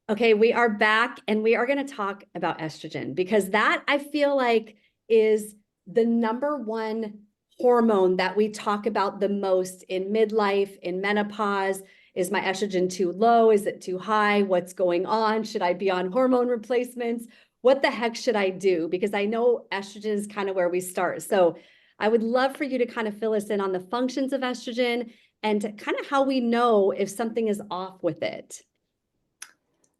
Okay, we are back and we are going to talk about estrogen because that I feel like is the number one hormone that we talk about the most in midlife, in menopause. Is my estrogen too low? Is it too high? What's going on? Should I be on hormone replacements? What the heck should I do? Because I know estrogen is kind of where we start. So I would love for you to kind of fill us in on the functions of estrogen and kind of how we know if something is off with it.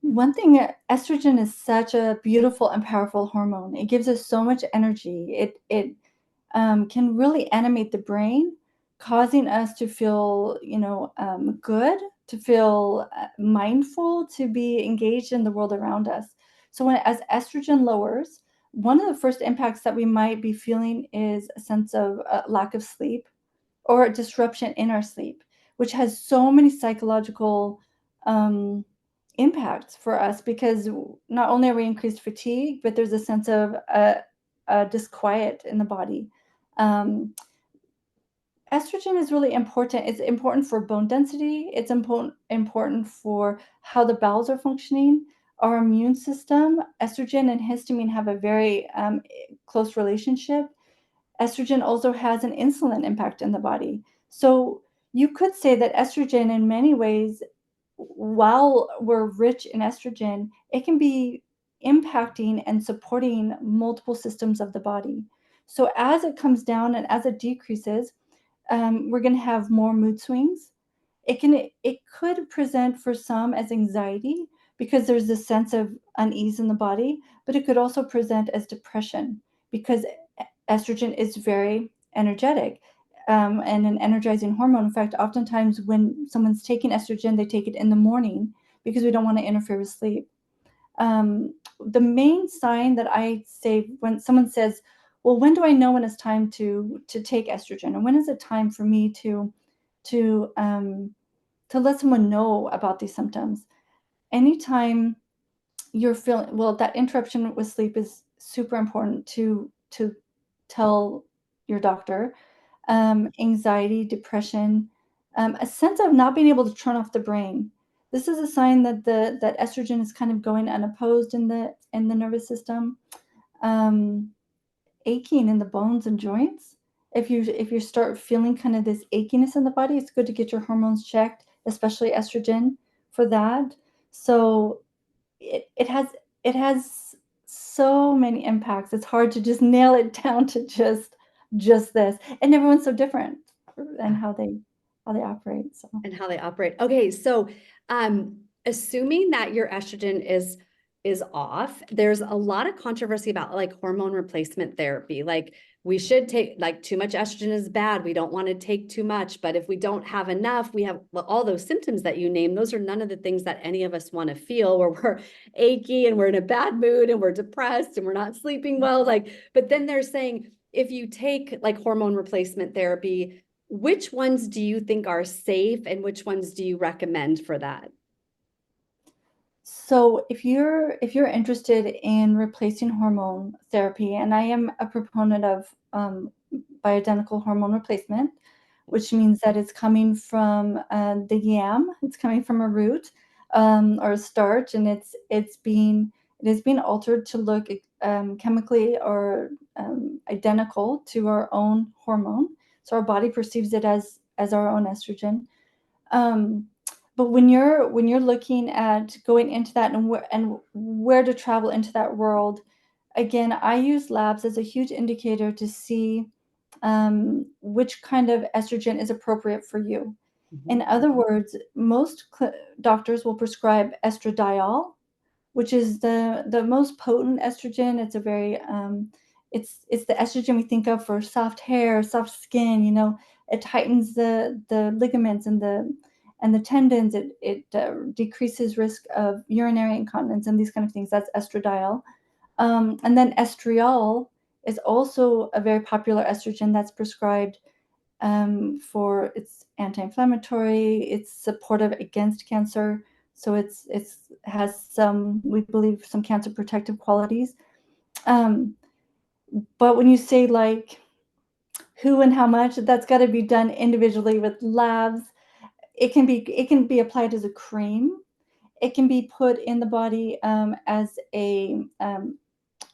One thing, estrogen is such a beautiful and powerful hormone. It gives us so much energy. It can really animate the brain, causing us to feel, good, to feel mindful, to be engaged in the world around us. So as estrogen lowers, one of the first impacts that we might be feeling is a sense of lack of sleep or a disruption in our sleep, which has so many psychological um, impacts for us because not only are we increased fatigue, but there's a sense of disquiet in the body. Um, Estrogen is really important. It's important for bone density. It's important for how the bowels are functioning, our immune system. Estrogen and histamine have a very close relationship. Estrogen also has an insulin impact in the body. So you could say that estrogen, in many ways, while we're rich in estrogen, it can be impacting and supporting multiple systems of the body. So as it comes down and as it decreases, we're going to have more mood swings. It could present for some as anxiety because there's this sense of unease in the body, but it could also present as depression because estrogen is very energetic, and an energizing hormone. In fact, oftentimes when someone's taking estrogen, they take it in the morning because we don't want to interfere with sleep. The main sign that I say when someone says, "Well, when do I know when it's time to take estrogen, and when is it time for me to um, to let someone know about these symptoms?" Anytime you're feeling well, that interruption with sleep is super important to tell your doctor. Anxiety, depression, a sense of not being able to turn off the brain. This is a sign that that estrogen is kind of going unopposed in the nervous system. Um, Aching in the bones and joints. If you start feeling kind of this achiness in the body, it's good to get your hormones checked, especially estrogen for that. So it has so many impacts. It's hard to just nail it down to just this. And everyone's so different and how they operate. So And how they operate. Okay, so assuming that your estrogen is off, there's a lot of controversy about like hormone replacement therapy. Like we should take like too much estrogen is bad. We don't want to take too much, but if we don't have enough, we have all those symptoms that you name. Those are none of the things that any of us want to feel where we're achy and we're in a bad mood and we're depressed and we're not sleeping well. Like, but then they're saying if you take like hormone replacement therapy, which ones do you think are safe and which ones do you recommend for that? So if you're interested in replacing hormone therapy, and I am a proponent of bioidentical hormone replacement, which means that it's coming from the yam, it's coming from a root or a starch, and it is being altered to look chemically or identical to our own hormone, so our body perceives it as our own estrogen. Um, but when you're looking at going into that and where to travel into that world, again, I use labs as a huge indicator to see which kind of estrogen is appropriate for you. In Mhm. other words, most doctors will prescribe estradiol, which is the most potent estrogen. It's a very it's the estrogen we think of for soft hair, soft skin. It tightens the ligaments and the tendons. It decreases risk of urinary incontinence and these kind of things. That's estradiol. And then estriol is also a very popular estrogen that's prescribed for its anti-inflammatory, it's supportive against cancer, so it's has some, we believe, some cancer protective qualities. Um, but when you say like who and how much, that's got to be done individually with labs. It can be applied as a cream. It can be put in the body as a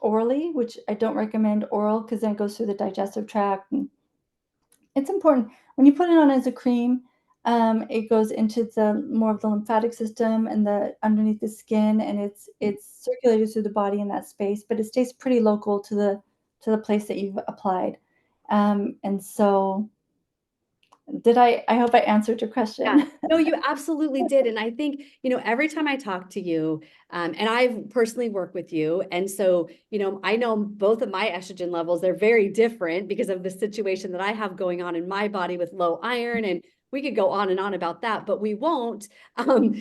orally, which I don't recommend oral because then it goes through the digestive tract. And it's important when you put it on as a cream. It goes into the more of the lymphatic system and the underneath the skin, and it's circulated through the body in that space, but it stays pretty local to the place that you've applied. And so, did I hope I answered your Yeah, question. no, you absolutely did. And I think, every time I talk to you, and I've personally worked with you. And so, I know both of my estrogen levels, they're very different because of the situation that I have going on in my body with low iron. And we could go on and on about that, but we won't,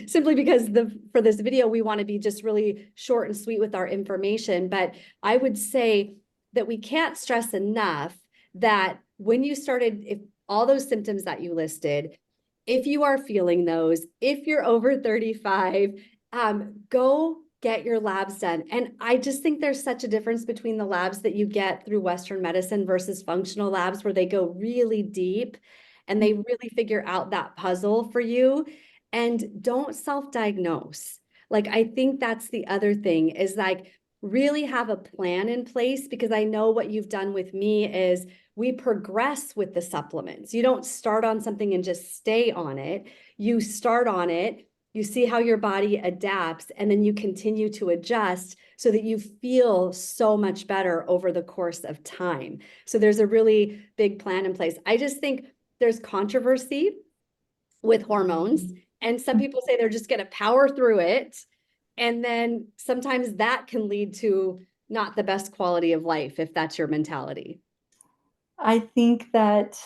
simply because for this video, we want to be just really short and sweet with our information. But I would say that we can't stress enough that when you started, if all those symptoms that you listed, if you are feeling those, if you're over 35, go get your labs done. And I just think there's such a difference between the labs that you get through Western medicine versus functional labs, where they go really deep and they really figure out that puzzle for you. And don't self-diagnose. Like, I think that's the other thing, is like, really have a plan in place, because I know what you've done with me is we progress with the supplements. You don't start on something and just stay on it. You start on it, you see how your body adapts, and then you continue to adjust so that you feel so much better over the course of time. So there's a really big plan in place. I just think there's controversy with hormones, and some people say they're just going to power through it. And then sometimes that can lead to not the best quality of life if that's your mentality. I think that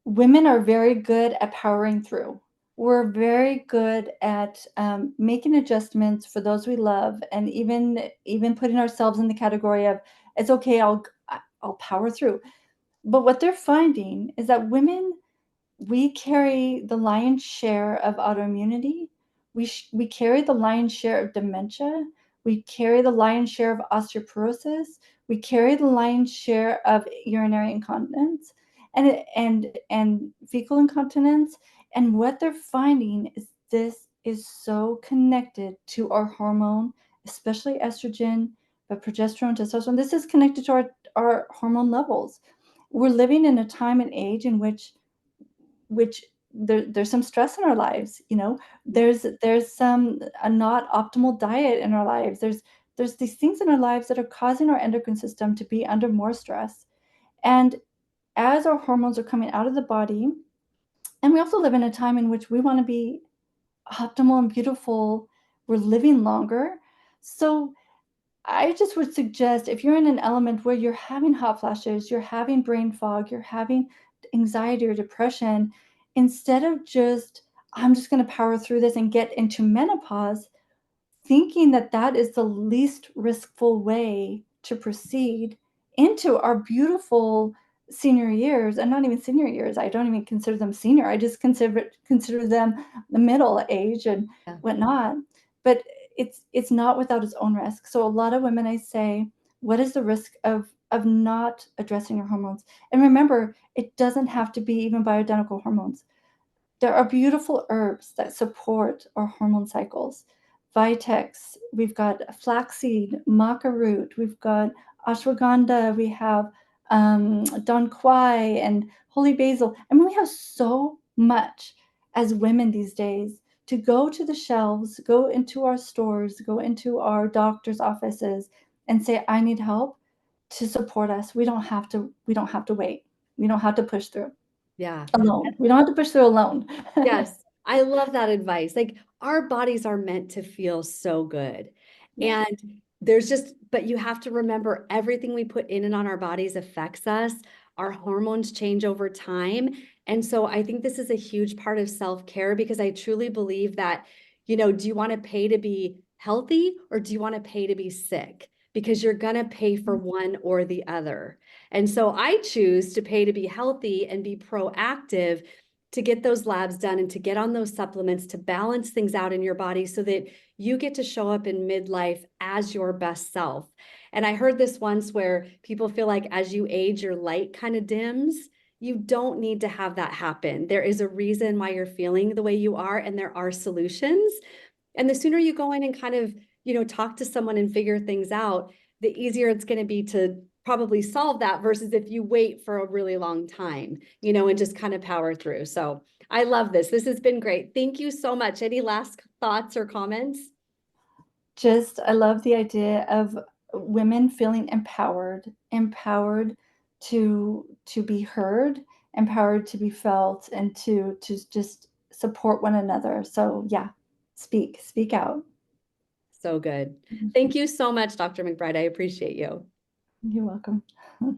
women are very good at powering through. We're very good at making adjustments for those we love, and even putting ourselves in the category of it's okay, I'll power through. But what they're finding is that women, we carry the lion's share of autoimmunity. We carry the lion's share of dementia. We carry the lion's share of osteoporosis. We carry the lion's share of urinary incontinence and fecal incontinence. And what they're finding is this is so connected to our hormone, especially estrogen, but progesterone, testosterone. This is connected to our hormone levels. We're living in a time and age in which there's some stress in our lives. There's some a not optimal diet in our lives. There's these things in our lives that are causing our endocrine system to be under more stress. And as our hormones are coming out of the body, and we also live in a time in which we want to be optimal and beautiful, we're living longer. So I just would suggest, if you're in an element where you're having hot flashes, you're having brain fog, you're having anxiety or depression, instead of I'm just going to power through this and get into menopause, thinking that that is the least riskful way to proceed into our beautiful senior years. And not even senior years, I don't even consider them senior, I just consider them the middle age and Yeah. whatnot. But it's not without its own risk. So a lot of women, I say, what is the risk of not addressing your hormones? And remember, it doesn't have to be even bioidentical hormones. There are beautiful herbs that support our hormone cycles. Vitex, we've got flaxseed, maca root, we've got ashwagandha, we have Don Quai and holy basil. I mean, we have so much as women these days to go to the shelves, go into our stores, go into our doctor's offices and say, I need help, to support us. We don't have to wait. We don't have to push through Yeah. alone. We don't have to push through alone. Yes, I love that advice. Like, our bodies are meant to feel so good. Yes. And but you have to remember, everything we put in and on our bodies affects us. Our hormones change over time. And so I think this is a huge part of self-care, because I truly believe that, do you want to pay to be healthy, or do you want to pay to be sick? Because you're going to pay for one or the other. And so I choose to pay to be healthy and be proactive, to get those labs done and to get on those supplements to balance things out in your body so that you get to show up in midlife as your best self. And I heard this once, where people feel like as you age, your light kind of dims. You don't need to have that happen. There is a reason why you're feeling the way you are, and there are solutions. And the sooner you go in and kind of, talk to someone and figure things out, the easier it's going to be to probably solve that versus if you wait for a really long time, and just kind of power through. So I love this. This has been great. Thank you so much. Any last thoughts or comments? Just, I love the idea of women feeling empowered to be heard, empowered to be felt, and to just support one another. So yeah, speak out. So good. Thank you so much, Dr. McBride. I appreciate you. You're welcome.